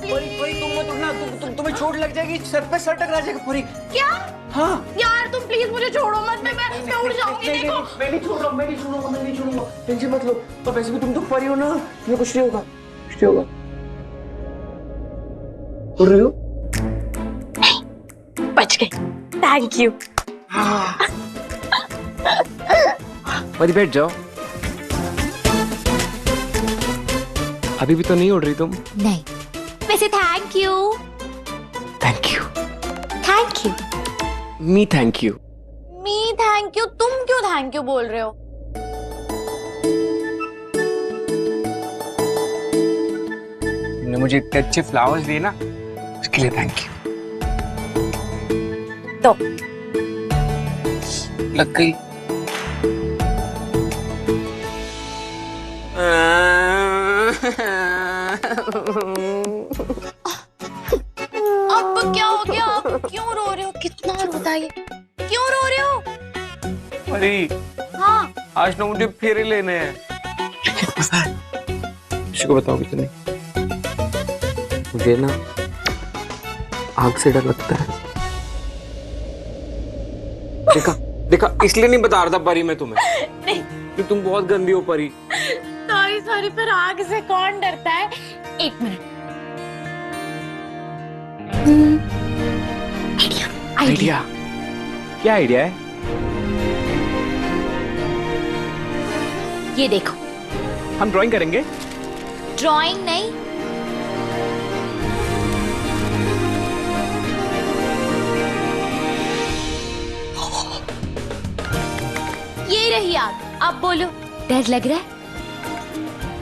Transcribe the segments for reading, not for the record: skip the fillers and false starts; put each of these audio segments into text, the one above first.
परी परी तुम मत उठना, तुम्हें चोट लग जाएगी, सर पे सर टकरा जाएगा परी। क्या? हाँ यार तुम प्लीज मुझे छोड़ो मत, मैं उड़ जाऊंगी। देखो मैं नहीं छोड़ रहा, मैं नहीं छोड़ूंगा, टेंशन मत लो। और वैसे भी तुम तो परी हो ना, तुम्हें कुछ नहीं होगा, कुछ नहीं होगा। उड़ रही हो? बच गए, थैंक यू। परी बैठ जाओ। अभी भी तो नहीं उड़ रही तुम? नहीं, वैसे thank you. Thank you. Thank you. Me thank you. Me thank you? तुम क्यों थैंक यू बोल रहे हो? तुमने मुझे इतने अच्छे फ्लावर्स दिए ना, उसके लिए थैंक यू। तो लग गई। अब क्या हो गया? अब क्यों रो रहे हो? कितना बताइए, क्यों रो रहे हो? अरे हाँ, आज ना मुझे फेरे लेने हैं। किसी को बताओगे तो नहीं? मुझे ना आग से डर लगता है। देखा देखा, इसलिए नहीं बता रहा था परी मैं तुम्हें। नहीं कि तुम बहुत गंदी हो परी। सॉरी सॉरी, पर आग से कौन डरता है? एक मिनट। आइडिया? क्या आइडिया है? ये देखो। हम ड्राइंग करेंगे? ड्राइंग नहीं, ये रही आग। अब बोलो, डर लग रहा है?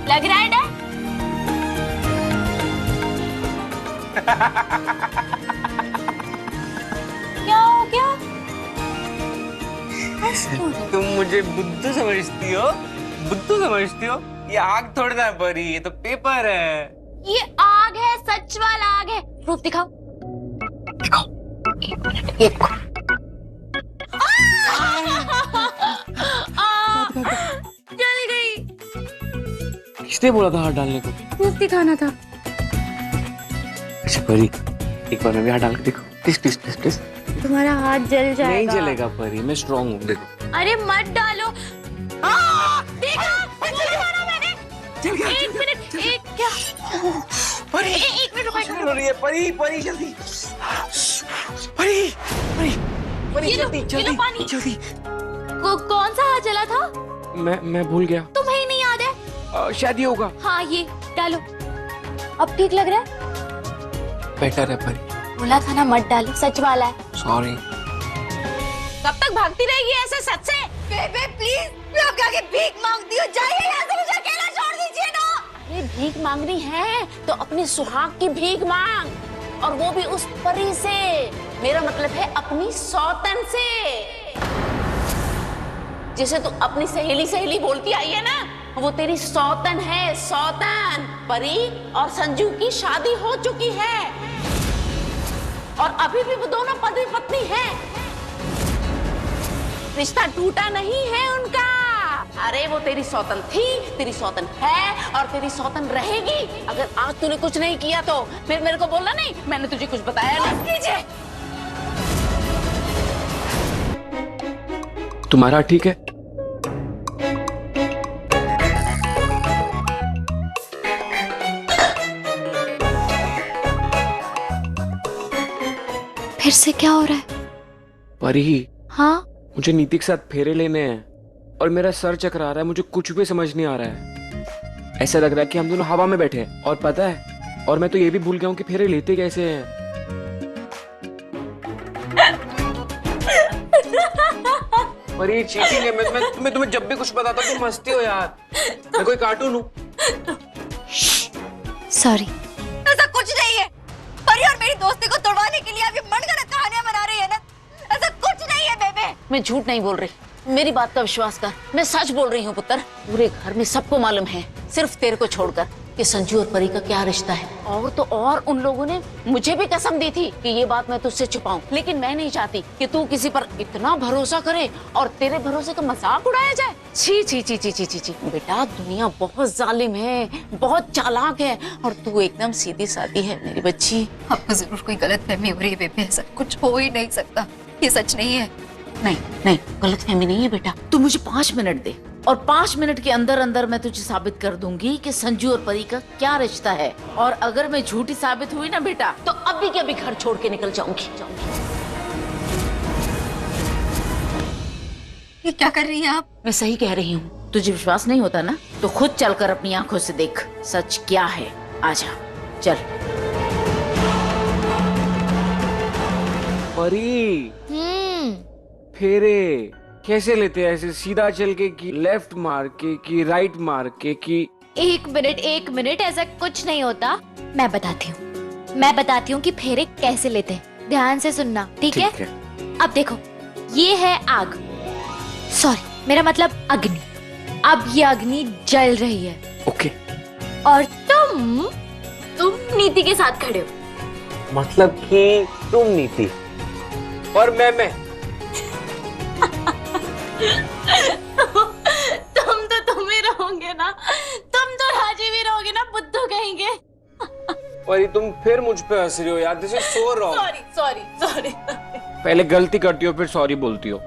लग रहा है डर? क्या हो गया? तुम मुझे बुद्धू समझती हो? बुद्धू समझती हो? ये आग थोड़ी ना परी, ये तो पेपर है। ये आग है, सच वाला आग है। प्रूफ दिखाओ। दिखाओ। एक मिनट, ये देखो। जल गई। किसने बोला था हाथ डालने को? प्रूफ दिखाना था। अच्छा परी, एक बार मैं भी हाथ डाल के देखो, प्लीज प्लीज प्लीज प्लीज। तुम्हारा हाथ जल जाएगा। नहीं जलेगा परी, मैं स्ट्रांग हूँ, देखो। अरे मत डालो। देखा, बोला था ना मैंने। एक मिनट, एक क्या? परी एक मिनट रुको। हो रही है परी, परी जल्दी, परी परी परी ये लो, जल्दी ये लो जल्दी पानी। जल्दी। कौन सा हाथ जला था? मैं भूल गया। तुम्हें ही नहीं याद है? शायद ये होगा। हाँ, ये डालो। अब ठीक लग रहा है? बेटर है परी। बोला था ना मत डालो, सच वाला है। सॉरी। कब तक भागती रहेगी ऐसे सच से? बेबे प्लीज, मैं आपके आगे भीख मांगती हूँ, जाइए यहाँ से, मुझे अकेला छोड़ दीजिए ना। अरे भीख मांगनी है तो अपनी सुहाग की भीख मांग, और वो भी उस परी से। मेरा मतलब है अपनी सौतन से, जिसे तू अपनी सहेली सहेली बोलती आई है ना, वो तेरी सौतन है, सौतन। परी और संजू की शादी हो चुकी है और अभी भी वो दोनों पति पत्नी हैं। रिश्ता टूटा नहीं है उनका। अरे वो तेरी सौतन थी, तेरी सौतन है और तेरी सौतन रहेगी। अगर आज तूने कुछ नहीं किया तो फिर मेरे को बोलना नहीं मैंने तुझे कुछ बताया नहीं। कीजिए। तुम्हारा ठीक है? फिर से क्या हो रहा है? परी, हाँ, मुझे नीति के साथ फेरे लेने हैं और मेरा सर चकरा रहा है, मुझे कुछ भी समझ नहीं आ रहा है। ऐसा लग रहा है कि हम दोनों हवा में बैठे हैं। और पता है, और मैं तो ये भी भूल गया हूँ कि फेरे लेते कैसे हैं। पर ये चीटिंग है। मैं तुम्हें जब भी कुछ बताता हूँ तुम हंसती हो यार। मैं कोई कार्टून हूँ? सॉरी। ऐसा कुछ नहीं है। परी और मेरी दोस्ती को तोड़वाने के लिए आप ये मनगढ़ंत कहानियां बना रही है ना? ऐसा कुछ नहीं है बेबे। मैं झूठ नहीं बोल रही, मेरी बात का विश्वास कर। मैं सच बोल रही हूँ पुत्र। पूरे घर में सबको मालूम है, सिर्फ तेरे को छोड़कर। कि संजू और परी का क्या रिश्ता है। और तो और उन लोगों ने मुझे भी कसम दी थी कि ये बात मैं तुझसे छुपाऊं, लेकिन मैं नहीं चाहती कि तू किसी पर इतना भरोसा करे और तेरे भरोसे का मजाक उड़ाया जाए। छी छी छी छी छी छी छी। बेटा दुनिया बहुत जालिम है, बहुत चालाक है, और तू एकदम सीधी सादी है मेरी बच्ची। आपको जरूर कोई गलतफहमी हो रही है बेबे, ऐसा कुछ हो ही नहीं सकता, ये सच नहीं है। नहीं नहीं, गलतफहमी नहीं है बेटा। तू मुझे 5 मिनट दे और 5 मिनट के अंदर अंदर मैं तुझे साबित कर दूंगी कि संजू और परी का क्या रिश्ता है। और अगर मैं झूठी साबित हुई ना बेटा, तो अभी के अभी घर छोड़ के निकल जाऊंगी। ये क्या कर रही हैं आप? मैं सही कह रही हूँ। तुझे विश्वास नहीं होता ना, तो खुद चलकर अपनी आंखों से देख सच क्या है। आजा चल। परी, फेरे कैसे लेते हैं? ऐसे सीधा चल के कि लेफ्ट मार के कि राइट मार के कि? एक मिनट, ऐसा कुछ नहीं होता। मैं बताती हूँ कि फेरे कैसे लेते हैं। ध्यान से सुनना, ठीक है? अब देखो, ये है आग, सॉरी मेरा मतलब अग्नि। अब ये अग्नि जल रही है। ओके। और तुम नीति के साथ खड़े हो। मतलब कि तुम नीति और मैं तुम ही रहोगे ना, तुम तो राजी भी रहोगे ना, बुद्धू कहेंगे। परी तुम फिर मुझ पे हंस रही हो यार, this is so wrong. Sorry. पहले गलती करती हो फिर सॉरी बोलती हो।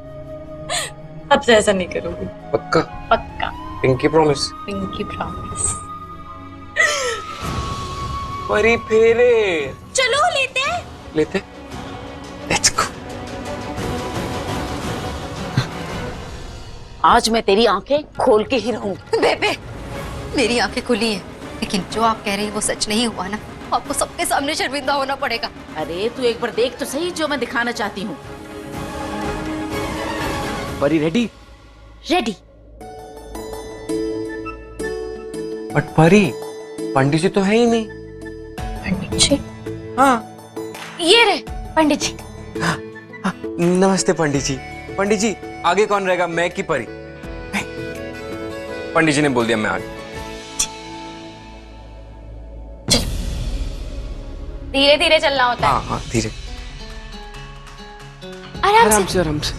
अब से ऐसा नहीं करोगी। पक्का? पक्का। Pinky promise? Pinky promise. परी फेरे चलो लेते लेट्स गो। आज मैं तेरी आंखें खोल के ही रहूंगी। बेबे मेरी आंखें खुली हैं, लेकिन जो आप कह रही हैं वो सच नहीं हुआ ना, आपको सबके सामने शर्मिंदा होना पड़ेगा। अरे तू एक बार देख तो सही जो मैं दिखाना चाहती हूँ। परी रेडी? बट परी पंडित जी तो है ही नहीं। पंडित जी? हाँ ये रहे पंडित जी। हाँ, नमस्ते पंडित जी। पंडित जी आगे कौन रहेगा, मैं कि परी? पंडित जी ने बोल दिया मैं आगे। धीरे धीरे चलना होता है। हाँ धीरे, आराम से। आराम से।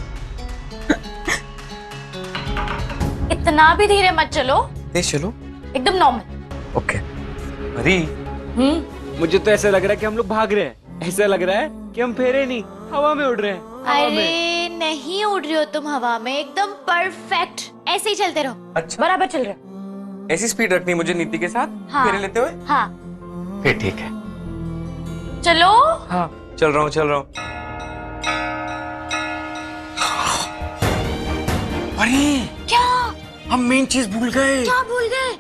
इतना भी धीरे मत चलो, तेज चलो, एकदम नॉर्मल। ओके। परी मुझे तो ऐसा लग रहा है कि हम लोग भाग रहे हैं, ऐसा लग रहा है कि हम फेरे नहीं हवा में उड़ रहे हैं। अरे नहीं उड़ रही हो तुम हवा में, एकदम परफेक्ट। ऐसे ही चलते रहो। अच्छा बराबर चल रहे हो। ऐसी स्पीड रखनी मुझे नीति के साथ? हाँ। फेरे लेते हुए? हाँ फिर ठीक है। चलो। हाँ चल रहा हूँ। अरे क्या हम मेन चीज भूल गए। क्या भूल गए?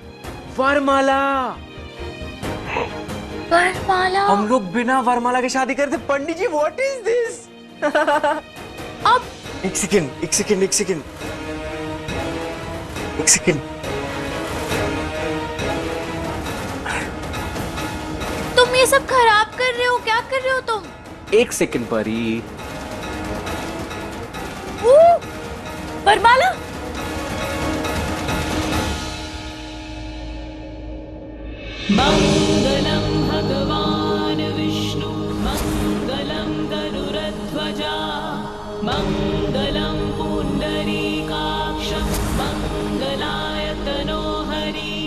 वरमाला। वरमाला? हम लोग बिना वरमाला के शादी करते। पंडित जी व्हाट इज दिस? अब एक सेकंड। तुम ये सब खराब कर रहे हो, क्या कर रहे हो तुम? एक सेकंड परी। वरमाला? मंगलम भगवान विष्णु मंगलम गरुड़ध्वजा मंगलम पुंडरीकाक्षं मंगलाय तनोहरि।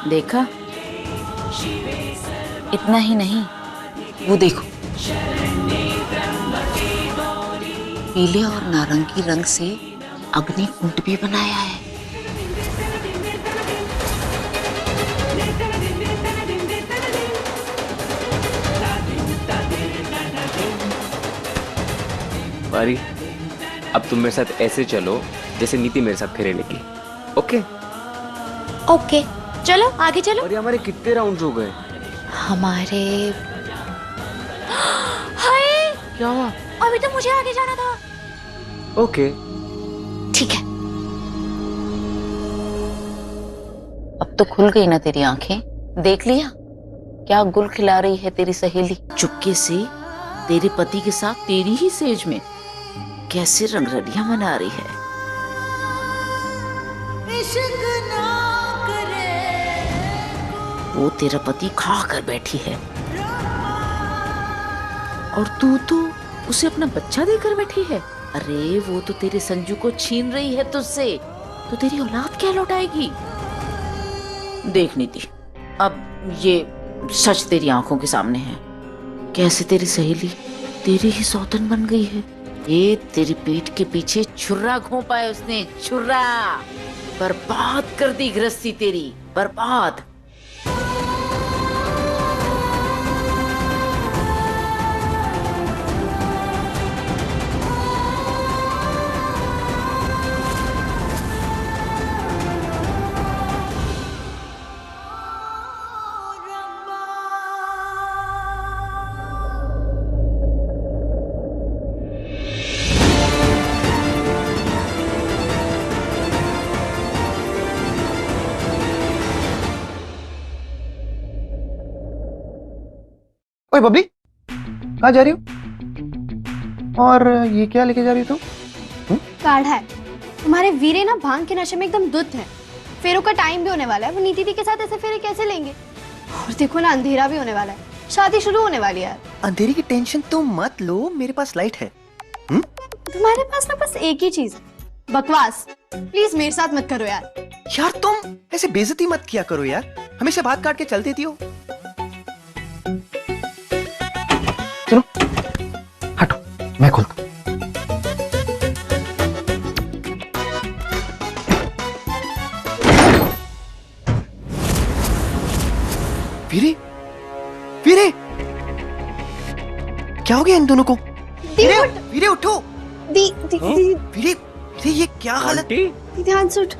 देखा? इतना ही नहीं, वो देखो, पीले और नारंगी रंग से अग्नि कुंड भी बनाया है। परी अब तुम मेरे साथ ऐसे चलो जैसे नीति मेरे साथ फेरे लेगी। ओके? ओके चलो आगे चलो। और ये हमारे कितने राउंड्स हो गए? हमारे हाय, क्या हुआ? अभी तो मुझे आगे जाना था। ओके ठीक है। अब तो खुल गई ना तेरी आंखें, देख लिया क्या गुल खिला रही है तेरी सहेली। चुपके से तेरे पति के साथ तेरी ही सेज में कैसे रंगरलियां मना रही है। वो तेरा पति खा कर बैठी है और तू तो उसे अपना बच्चा देकर बैठी है। अरे वो तो तेरे संजू को छीन रही है तुझसे, तो तेरी औलाद क्या लौटाएगी। देख नीति, अब ये सच तेरी आंखों के सामने है, कैसे तेरी सहेली तेरी ही सौतन बन गई है। ये तेरी पीठ के पीछे छुर्रा घोंपा है उसने, छुर्रा। बर्बाद कर दी गृहस्थी तेरी, बर्बाद। ओए बबली, कहाँ जा रही हो? और ये क्या लेके जा रही हो तुम? काढ़ा है। तुम्हारे वीरे ना भांग के नशे में एकदम धुत है। फेरों का टाइम भी होने वाला है, वो नीति दी के साथ ऐसे फेरे कैसे लेंगे? और देखो ना, अंधेरा भी होने वाला है, शादी शुरू होने वाली है। अंधेरे की टेंशन तुम मत लो, मेरे पास लाइट है। तुम्हारे पास ना बस एक ही चीज, बकवास। प्लीज मेरे साथ मत करो यार। यार तुम ऐसे बेइज्जती मत किया करो यार, हमेशा बात काट के चल देती हो। सुनो, हटो, मैं खोलता हूं। वीरे, वीरे, क्या हो गया इन दोनों को? वीरे, वीरे उठो। दी दी दी वीरे, वीरे ये क्या हालत? आंटी, ध्यान से उठ।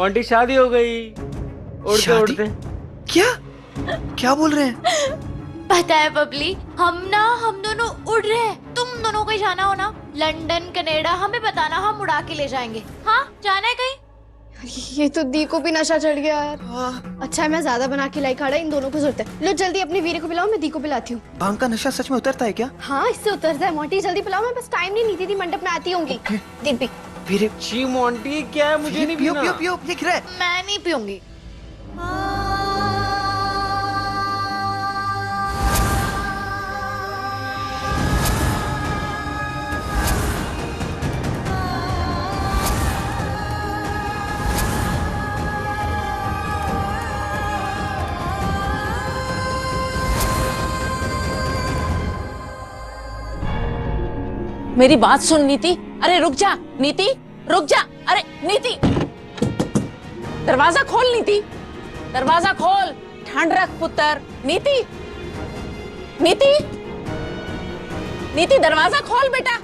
आंटी शादी हो गई। उड़ते शादी? उड़ते। क्या क्या बोल रहे हैं? पता है बबली, हम दोनों उड़ रहे हैं। तुम दोनों को जाना हो ना लंदन कनाडा, हमें बताना, हम उड़ा के ले जाएंगे। हाँ, जाना है कहीं? ये तो दी को भी नशा चढ़ गया यार। अच्छा है मैं ज्यादा बना के लाई खाड़ा, इन दोनों को जरूरत है। लो जल्दी अपने वीरे को पिलाओ, मैं दी को पिलाती हूँ। भांग का नशा सच में उतरता है क्या? हाँ, इससे उतरता है। मोटी जल्दी पिलाओ, मैं बस टाइम नहीं, नीति दी मंडप में आती होंगी। दीदी वीरे, छी मोंटी, क्या है? मुझे नहीं पियो पीना। पियो पियो, ये गिरा है। मैं नहीं पीऊंगी। मेरी बात सुन नीति। अरे रुक जा नीति, रुक जा। अरे नीति, दरवाजा खोल नीति, दरवाजा खोल। ठंड रख पुत्र। नीति, नीति, नीति दरवाजा खोल बेटा।